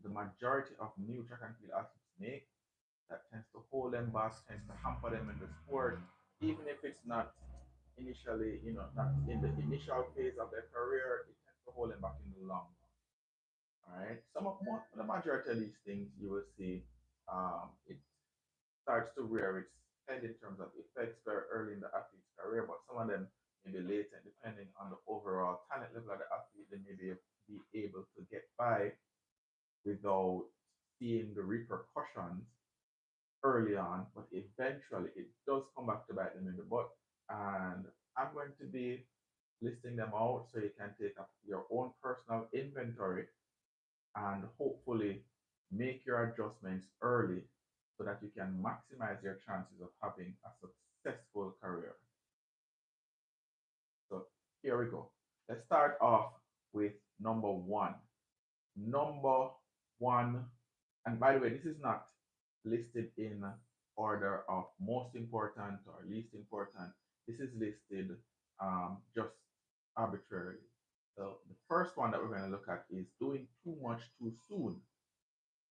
the majority of new track and field athletes make, that tends to hold them back, tends to hamper them in the sport, even if it's not initially, not in the initial phase of their career, it tends to hold them back in the long run. All right. The majority of these things you will see, it starts to rear its head in terms of effects very early in the athlete's career, but some of them may be later, depending on the overall talent level of the athlete. They may be able to get by without seeing the repercussions early on, but eventually it does come back to bite them in the butt. And I'm going to be listing them out so you can take up your own personal inventory and hopefully make your adjustments early so that you can maximize your chances of having a successful career. So here we go. Let's start off with number one. Number one, and by the way, this is not listed in order of most important or least important. This is listed just arbitrarily. So the first one that we're going to look at is doing too much too soon.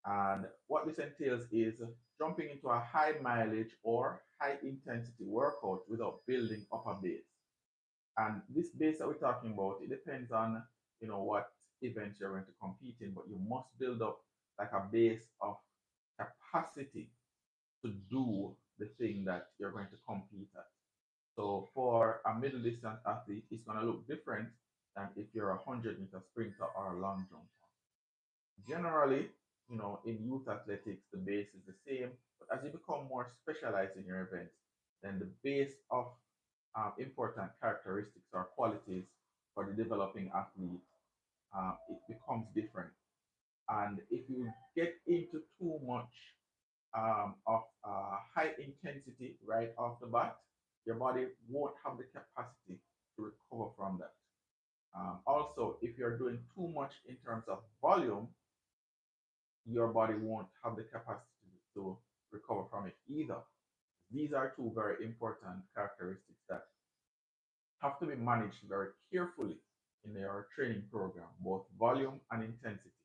And what this entails is jumping into a high mileage or high intensity workout without building up a base. And this base that we're talking about, it depends on what events you're going to compete in, but you must build up like a base of capacity to do the thing that you're going to compete at. So for a middle distance athlete, it's going to look different than if you're a 100-meter sprinter or a long jumper. Generally, in youth athletics, the base is the same, but as you become more specialized in your events, then the base of important characteristics or qualities for the developing athlete, it becomes different. And if you get into too much of high intensity right off the bat, your body won't have the capacity to recover from that. Also, if you're doing too much in terms of volume, your body won't have the capacity to recover from it either. These are two very important characteristics that have to be managed very carefully in your training program, both volume and intensity.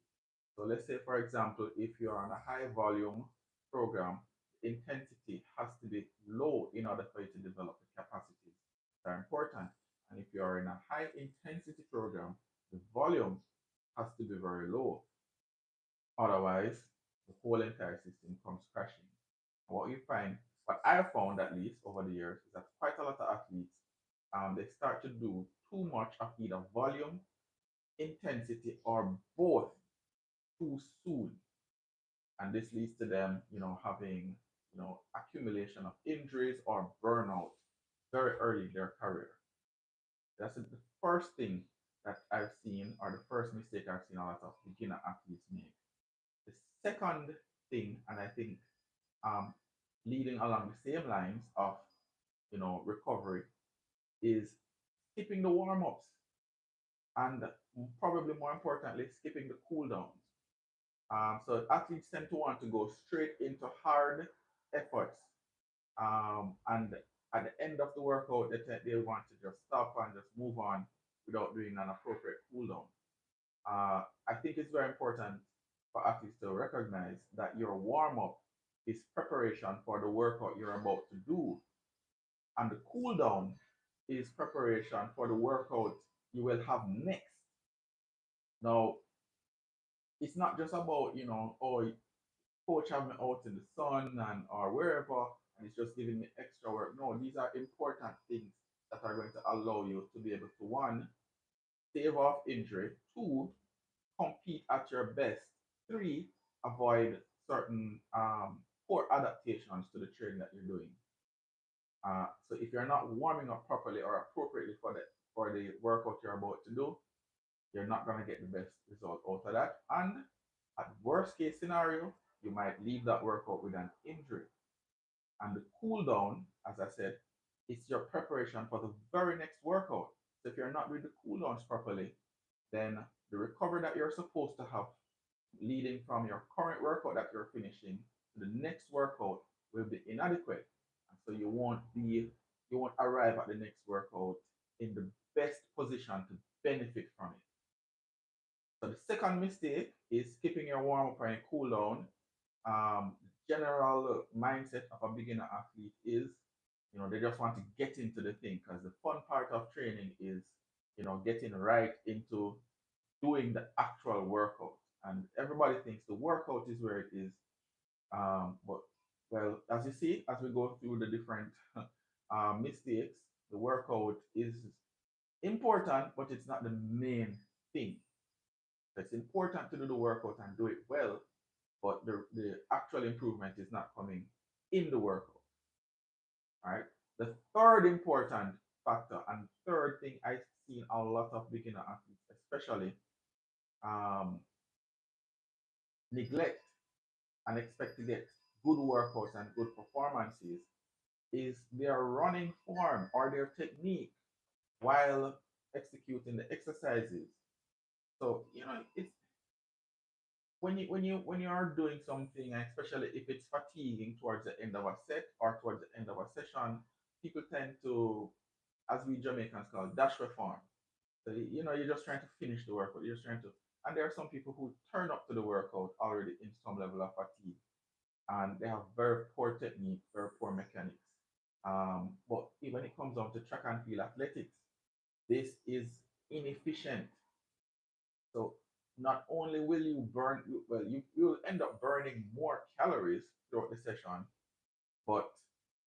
So let's say, for example, if you're on a high volume program, intensity has to be low in order for you to develop the capacities that are important. And if you're in a high intensity program, the volume has to be very low. Otherwise, the whole entire system comes crashing. And what I have found at least over the years, is that quite a lot of athletes, they start to do too much of either volume, intensity, or both too soon. And this leads to them, having, accumulation of injuries or burnout very early in their career. That's the first thing that I've seen, or the first mistake I've seen a lot of beginner athletes make. The second thing, and I think um, leading along the same lines of, recovery, is skipping the warm ups and probably more importantly, skipping the cool downs. So athletes tend to want to go straight into hard efforts, and at the end of the workout, they want to just stop and just move on without doing an appropriate cool down. I think it's very important for athletes to recognize that your warm up is preparation for the workout you're about to do, and the cool down is preparation for the workout you will have next. Now, it's not just about, oh, coach have me out in the sun and or wherever, and it's just giving me extra work. No, these are important things that are going to allow you to be able to, one, stave off injury, two, compete at your best, three, avoid certain poor adaptations to the training that you're doing. So if you're not warming up properly or appropriately for the workout you're about to do, you're not going to get the best result out of that. And at worst case scenario, you might leave that workout with an injury. And the cool down, as I said, it's your preparation for the very next workout. So if you're not doing the cool downs properly, then the recovery that you're supposed to have leading from your current workout that you're finishing to the next workout will be inadequate. And so you won't arrive at the next workout in the best position to benefit from it. So the second mistake is skipping your warm up and cool down. General mindset of a beginner athlete is, they just want to get into the thing because the fun part of training is, getting right into doing the actual workout. And everybody thinks the workout is where it is. But well, as you see, as we go through the different mistakes, the workout is important, but it's not the main thing. It's important to do the workout and do it well, but the actual improvement is not coming in the workout. All right. The third important factor and third thing I've seen a lot of beginner athletes, especially, um, neglect and expect to get good workouts and good performances is their running form or their technique while executing the exercises. So it's when you are doing something, and especially if it's fatiguing towards the end of a set or towards the end of a session, people tend to, as we Jamaicans call, dash reform. So you're just trying to finish the workout. You're just trying to, and there are some people who turn up to the workout already in some level of fatigue, and they have very poor technique, very poor mechanics. But when it comes down to track and field athletics, this is inefficient. So not only will you burn, well, you'll end up burning more calories throughout the session, but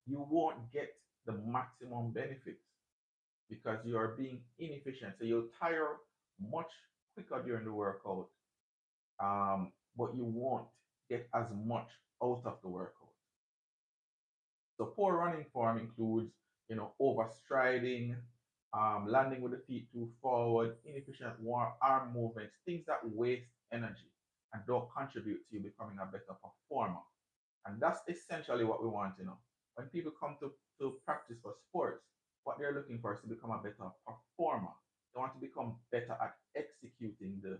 you won't get the maximum benefits because you are being inefficient. So you'll tire much quicker during the workout, but you won't get as much out of the workout. So poor running form includes, overstriding, landing with the feet too forward, inefficient arm movements, things that waste energy and don't contribute to you becoming a better performer. And that's essentially what we want, When people come to practice for sports, what they're looking for is to become a better performer. They want to become better at executing the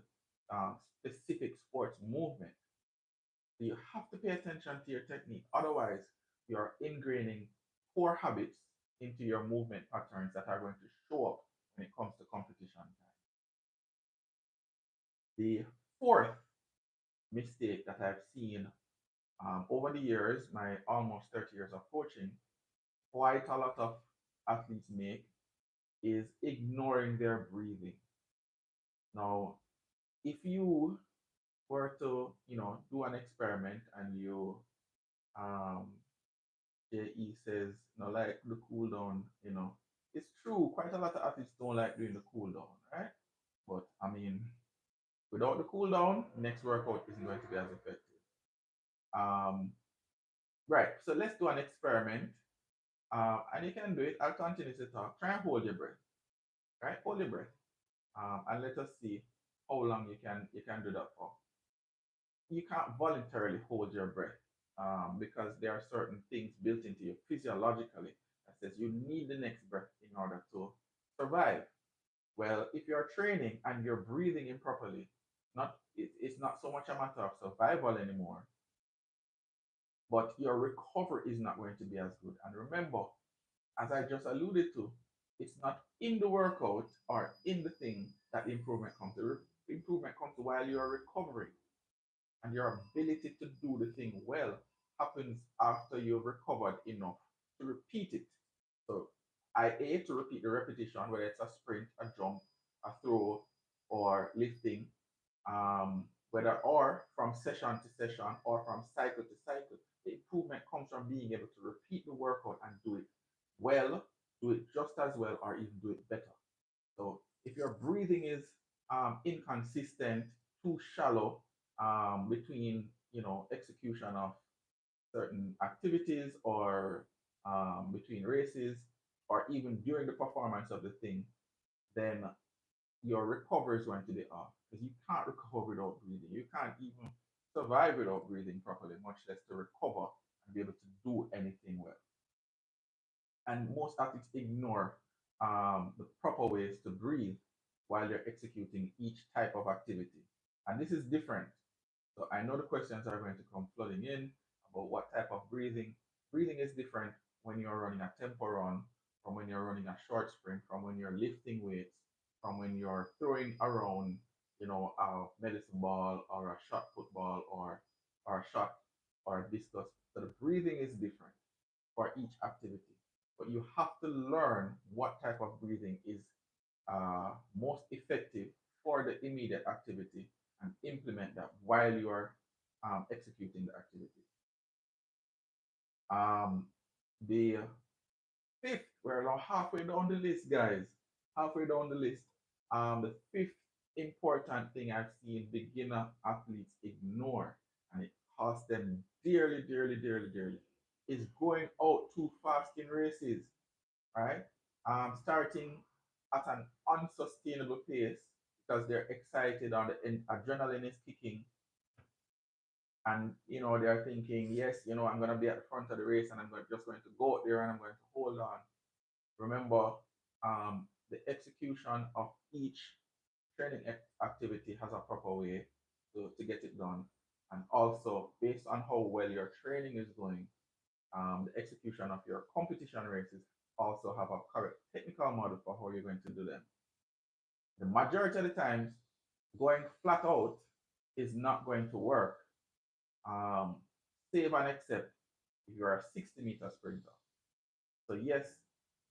specific sports movement. So you have to pay attention to your technique. Otherwise, you're ingraining poor habits into your movement patterns that are going to show up when it comes to competition time. The fourth mistake that I've seen over the years, my almost 30 years of coaching, quite a lot of athletes make is ignoring their breathing. Now, if you were to, do an experiment and you um, JE says, like the cool down, it's true. Quite a lot of athletes don't like doing the cool down, right? But I mean, without the cool down, next workout isn't going to be as effective. Um, right. So let's do an experiment. And you can do it. I'll continue to talk. Try and hold your breath. Right? Hold your breath. And let us see how long you can do that for. You can't voluntarily hold your breath because there are certain things built into you physiologically that says you need the next breath in order to survive. Well, if you're training and you're breathing improperly, it's not so much a matter of survival anymore, but your recovery is not going to be as good. And remember, as I just alluded to, it's not in the workout or in the thing that the improvement comes. The improvement comes while you're recovering. And your ability to do the thing well happens after you've recovered enough to repeat it. So to repeat the repetition, whether it's a sprint, a jump, a throw, or lifting, whether or from session to session or from cycle to cycle. The improvement comes from being able to repeat the workout and do it well, do it just as well, or even do it better. So if your breathing is inconsistent, too shallow between execution of certain activities or between races or even during the performance of the thing, then your recovery is going to be off because you can't recover without breathing. You can't even survive without breathing properly, much less to recover and be able to do anything well. And most athletes ignore the proper ways to breathe while they're executing each type of activity. And this is different. So I know the questions are going to come flooding in about what type of breathing. Breathing is different when you're running a tempo run, from when you're running a short sprint, from when you're lifting weights, from when you're throwing around. a medicine ball or a shot football or a shot or a discus. So the breathing is different for each activity. But you have to learn what type of breathing is most effective for the immediate activity and implement that while you are executing the activity. Um, the fifth, we're now halfway down the list, guys. Halfway down the list. The fifth important thing I've seen beginner athletes ignore, and it costs them dearly, dearly, dearly, dearly, is going out too fast in races, right? Starting at an unsustainable pace because they're excited and the adrenaline is kicking, and they're thinking, yes, I'm going to be at the front of the race, and just going to go out there and I'm going to hold on. Remember, the execution of each training activity has a proper way to get it done. And also, based on how well your training is going, the execution of your competition races also have a correct technical model for how you're going to do them. The majority of the times, going flat out is not going to work. Um, Save and except if you're a 60-meter sprinter. So yes,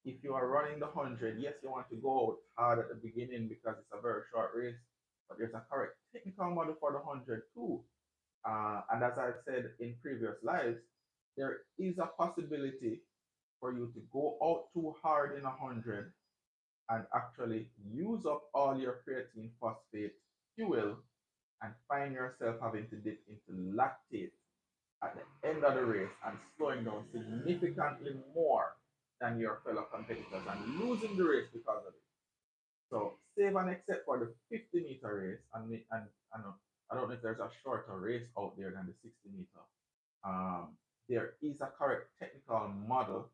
if you are running the 100, yes, you want to go out hard at the beginning because it's a very short race, but there's a correct technical model for the 100 too. And as I've said in previous lives, there is a possibility for you to go out too hard in a 100 and actually use up all your creatine phosphate fuel and find yourself having to dip into lactate at the end of the race and slowing down significantly more than your fellow competitors and losing the race because of it. So save and except for the 50-meter race, and I don't know if there's a shorter race out there than the 60-meter. There is a correct technical model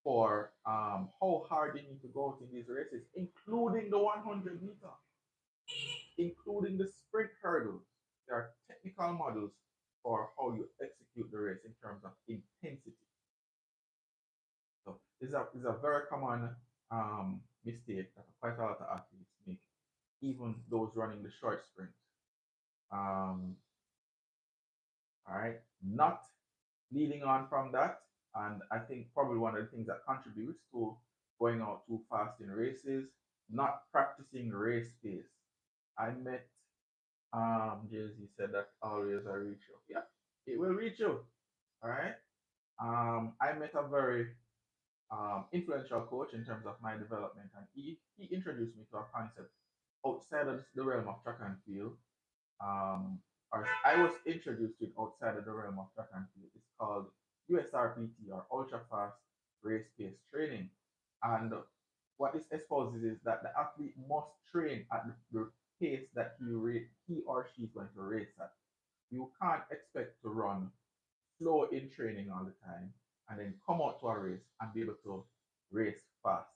for how hard you need to go out in these races, including the 100-meter, including the sprint hurdles. There are technical models for how you execute the race in terms of intensity. So this is a very common mistake that quite a lot of athletes make, even those running the short sprints. Um, all right, not leading on from that, and I think probably one of the things that contributes to going out too fast in races, not practicing race pace. I met Jay-Z said that always I reach you. Yeah, it will reach you. All right. I met a very influential coach in terms of my development, and he introduced me to a concept outside of the realm of track and field. Um, or I was introduced to it outside of the realm of track and field. It's called USRPT, or ultra fast race pace training. And what this exposes is that the athlete must train at the pace that he or she is going to race at. You can't expect to run slow in training all the time and then come out to a race and be able to race fast.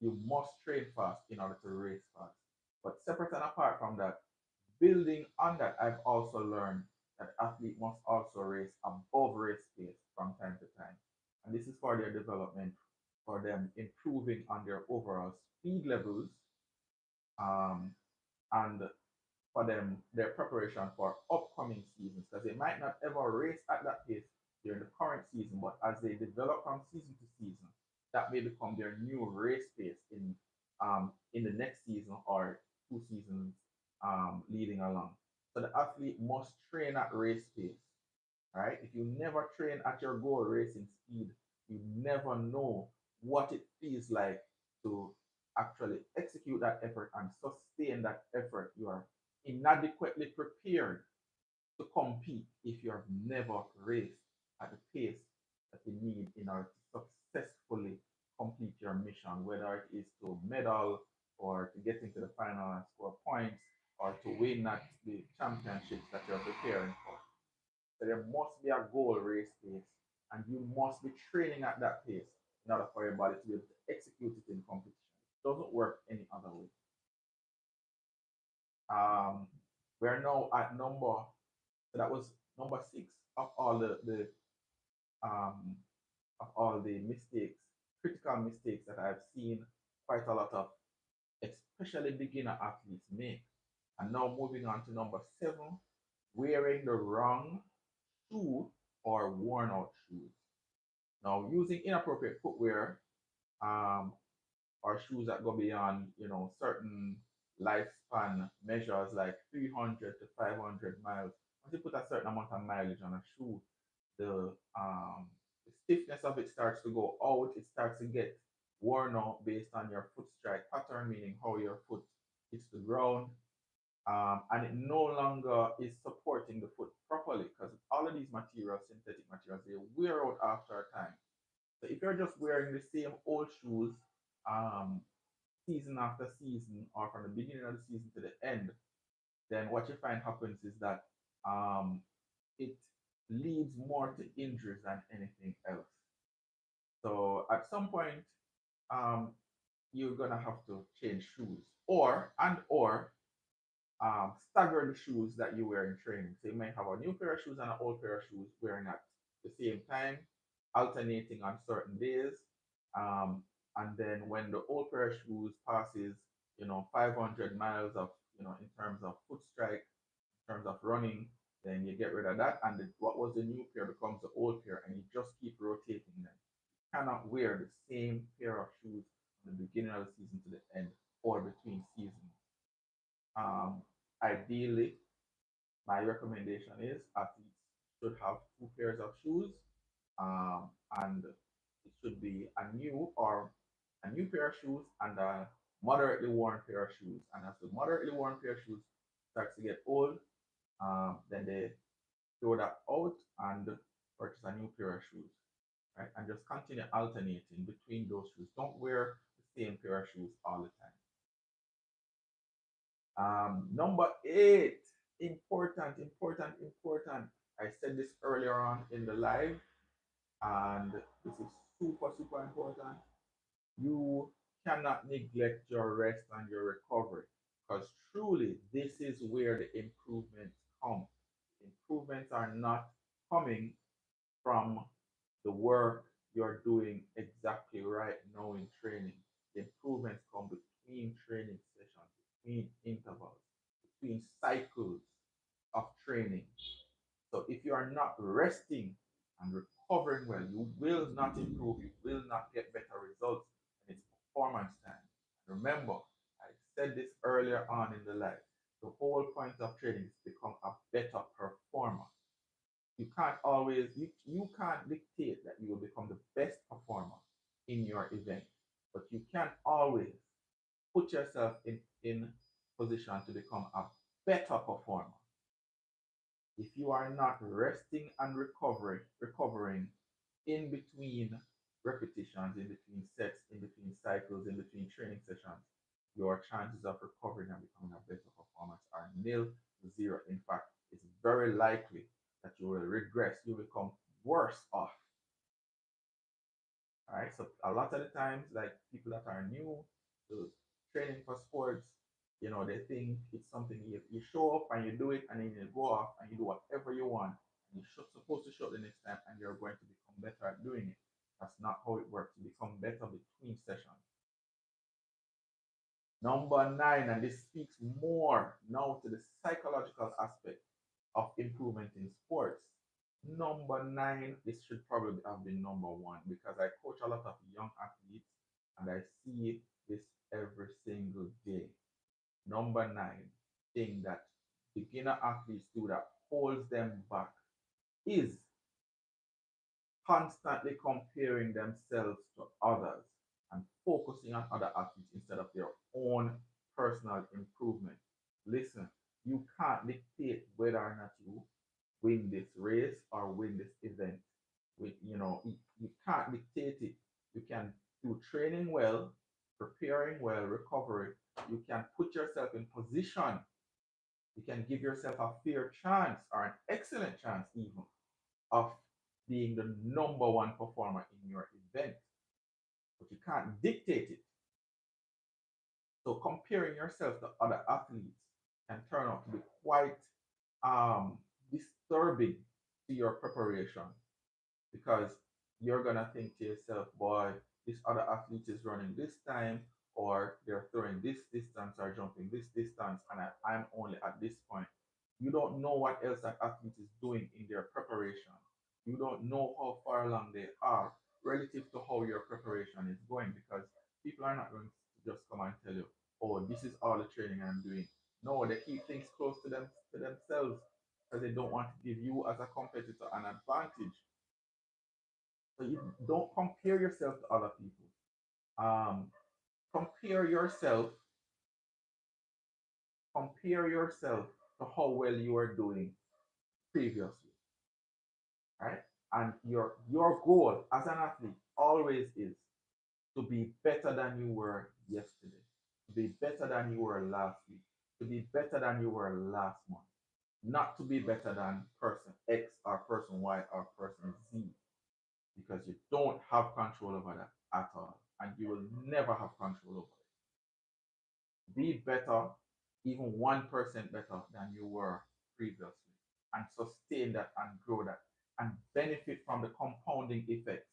You must train fast in order to race fast. But separate and apart from that, building on that, I've also learned that athlete must also race above race pace from time to time. And this is for their development, for them improving on their overall speed levels, um, and for them their preparation for upcoming seasons, because they might not ever race at that pace during the current season, but as they develop from season to season, that may become their new race pace in the next season or 2 seasons leading along. So the athlete must train at race pace, right? If you never train at your goal racing speed, you never know what it feels like to actually execute that effort and sustain that effort. You are inadequately prepared to compete if you have never raced at the pace that you need in order to successfully complete your mission, whether it is to medal or to get into the final and score points or to win at the championships that you're preparing for. So there must be a goal race pace, and you must be training at that pace in order for your body to be able to execute it in competition. It doesn't work any other way. Um, we're now at so that was number six of all the um, of all the mistakes, critical mistakes that I've seen quite a lot of, especially beginner athletes make. And now moving on to number 7, wearing the wrong shoe or worn out shoes. Now, using inappropriate footwear um, or shoes that go beyond, certain lifespan measures like 300 to 500 miles. Once you put a certain amount of mileage on a shoe, the stiffness of it starts to go out. It starts to get worn out based on your foot strike pattern, meaning how your foot hits the ground. And it no longer is supporting the foot properly because all of these materials, synthetic materials, they wear out after a time. So if you're just wearing the same old shoes um, season after season or from the beginning of the season to the end, then what you find happens is that it leads more to injuries than anything else. So at some point, um, you're gonna have to change shoes or stagger the shoes that you wear in training. So you might have a new pair of shoes and an old pair of shoes wearing at the same time, alternating on certain days. Um, and then when the old pair of shoes passes, 500 miles of, in terms of foot strike, in terms of running, then you get rid of that. And what was the new pair becomes the old pair, and you just keep rotating them. You cannot wear the same pair of shoes from the beginning of the season to the end or between seasons. Um, Ideally, my recommendation is athletes should have 2 pairs of shoes, and it should be a new pair of shoes and a moderately worn pair of shoes. And as the moderately worn pair of shoes starts to get old, then they throw that out and purchase a new pair of shoes, right? And just continue alternating between those shoes. Don't wear the same pair of shoes all the time. Number 8, important, important, important. I said this earlier on in the live, and this is super, super important. You cannot neglect your rest and your recovery because truly this is where the improvements come. Improvements are not coming from the work you're doing exactly right now in training. The improvements come between training sessions, between intervals, between cycles of training. So if you are not resting and recovering well, you will not improve, you will not get better results, and it's performance time. Remember, I said this earlier on in the live. The whole point of training is to become a better performer. You can't dictate that you will become the best performer in your event, but you can always put yourself in position to become a better performer. If you are not resting and recovering in between repetitions, in between sets, in between cycles, in between training sessions, your chances of recovering and becoming a better performance are nil, zero. In fact, it's very likely that you will regress, you will become worse off. All right. So a lot of the times, like people that are new to training for sports, they think it's something you show up and you do it and then you go off and you do whatever you want. And you're supposed to show up the next time and you're going to become better at doing it. That's not how it works. You become better between sessions. Number 9, and this speaks more now to the psychological aspect of improvement in sports. Number 9, this should probably have been number 1 because I coach a lot of young athletes and I see this every single day. Number 9 thing that beginner athletes do that holds them back is constantly comparing themselves to others and focusing on other athletes instead of their own personal improvement. Listen, you can't dictate whether or not you win this race or win this event. You can't dictate it. You can do training well, preparing well, recovery. You can put yourself in position. You can give yourself a fair chance or an excellent chance even of being the number 1 performer in your event, but you can't dictate it. So comparing yourself to other athletes can turn out to be quite disturbing to your preparation because you're gonna think to yourself, boy, this other athlete is running this time, or they're throwing this distance or jumping this distance, and I'm only at this point. You don't know what else that athlete is doing in their preparation. You don't know how far along they are relative to how your preparation is going, because people are not going to just come and tell you, oh, this is all the training I'm doing. No, they keep things close to them to themselves because they don't want to give you as a competitor an advantage. So you don't compare yourself to other people. Um, compare yourself, compare yourself to how well you are doing previously, right? And your goal as an athlete always is to be better than you were yesterday, to be better than you were last week, to be better than you were last month, not to be better than person X or person Y or person Z, because you don't have control over that at all, and you will never have control over it. Be better, even 1% better than you were previously, and sustain that and grow that and benefit from the compounding effects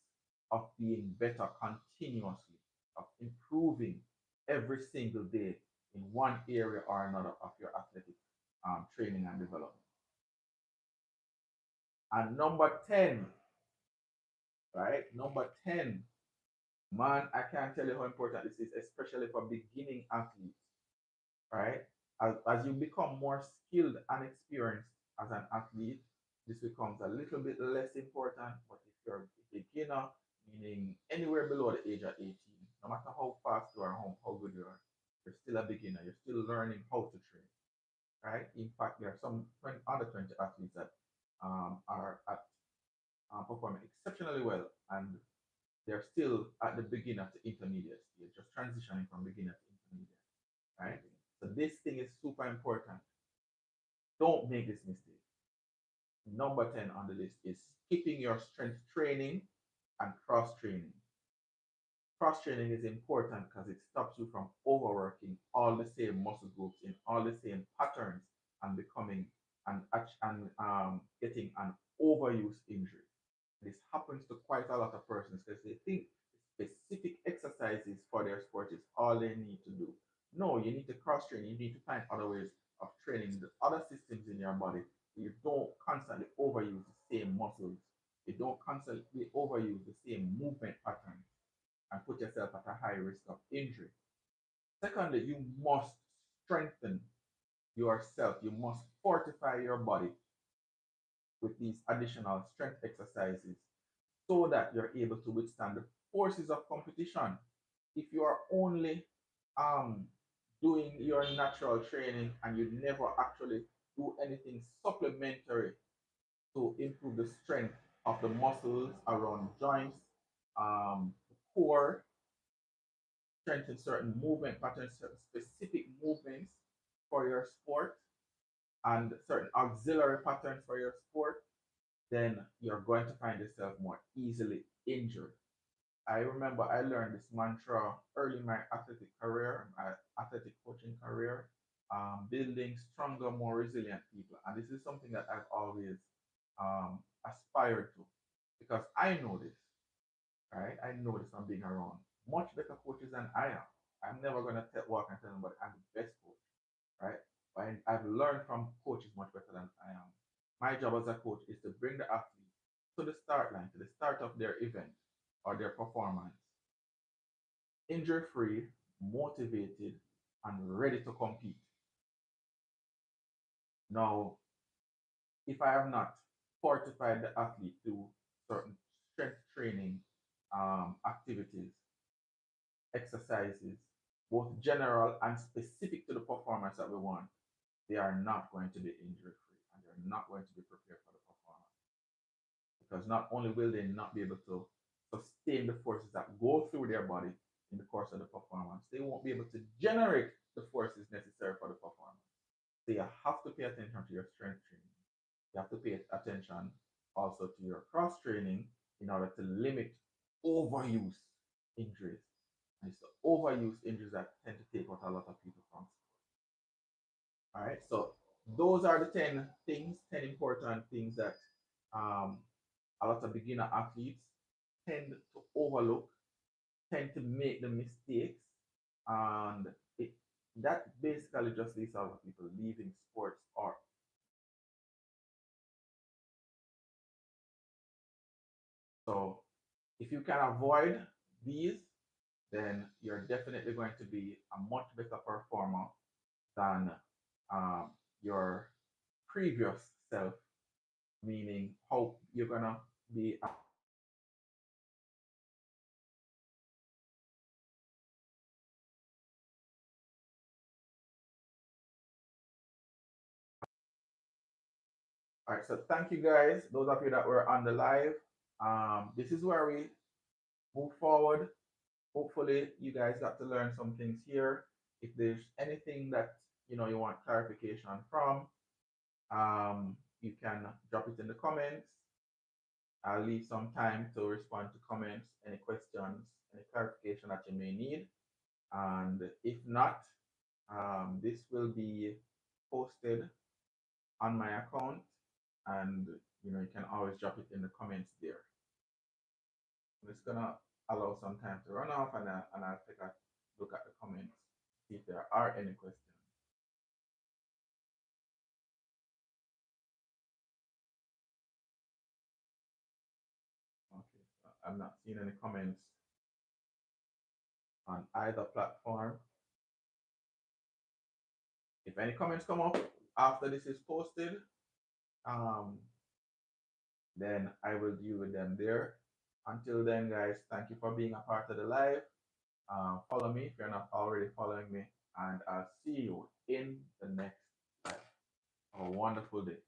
of being better continuously, of improving every single day in one area or another of your athletic training and development. And number 10, right? Number 10, man, I can't tell you how important this is, especially for beginning athletes, right? As you become more skilled and experienced as an athlete, this becomes a little bit less important. But if you're a beginner, meaning anywhere below the age of 18, no matter how fast you are, how good you are, you're still a beginner. You're still learning how to train, right? In fact, there are some under 20 athletes that are at performing exceptionally well, and they're still at the beginner to intermediate stage, just transitioning from beginner to intermediate, right? So this thing is super important. Don't make this mistake. Number 10 on the list is skipping your strength training and cross training. Cross training is important because it stops you from overworking all the same muscle groups in all the same patterns and becoming and getting an overuse injury. This happens to quite a lot of persons because they think specific exercises for their sport is all they need to do. No, you need to cross train. You need to find other ways of training the other systems in your body. You don't constantly overuse the same muscles. You don't constantly overuse the same movement patterns and put yourself at a high risk of injury. Secondly, you must strengthen yourself. You must fortify your body with these additional strength exercises so that you're able to withstand the forces of competition. If you are only um, doing your natural training and you never actually do anything supplementary to improve the strength of the muscles around joints, the core, strengthen certain movement patterns, certain specific movements for your sport, and certain auxiliary patterns for your sport, then you're going to find yourself more easily injured. I remember I learned this mantra early in my athletic career, my athletic coaching career, building stronger, more resilient people. And this is something that I've always aspired to because I know this, right? I know this from being around much better coaches than I am. I'm never going to walk and tell them, but I'm the best coach, right? But I've learned from coaches much better than I am. My job as a coach is to bring the athlete to the start line, to the start of their event or their performance, injury free, motivated, and ready to compete. Now, if I have not fortified the athlete through certain strength training activities, exercises, both general and specific to the performance that we want, they are not going to be injury free and they're not going to be prepared for the performance. Because not only will they not be able to sustain the forces that go through their body in the course of the performance, they won't be able to generate the forces necessary for the performance. So you have to pay attention to your strength training. You have to pay attention also to your cross training in order to limit overuse injuries. And it's the overuse injuries that tend to take out a lot of people from sport. All right, so those are the 10 things, 10 important things that um, a lot of beginner athletes tend to overlook, tend to make the mistakes, and it that basically just leads out of people leaving sports. Or so if you can avoid these, then you're definitely going to be a much better performer than um, your previous self, meaning how you're gonna be. All right, so thank you guys, those of you that were on the live. This is where we move forward. Hopefully, you guys got to learn some things here. If there's anything that you want clarification from, you can drop it in the comments. I'll leave some time to respond to comments, any questions, any clarification that you may need. And if not, this will be posted on my account, and you can always drop it in the comments there. I'm just gonna allow some time to run off, and I'll take a look at the comments, see if there are any questions. Okay, so I'm not seeing any comments on either platform. If any comments come up after this is posted, um, then I will deal with them there. Until then, guys, thank you for being a part of the live. Follow me if you're not already following me, and I'll see you in the next live. Have a wonderful day.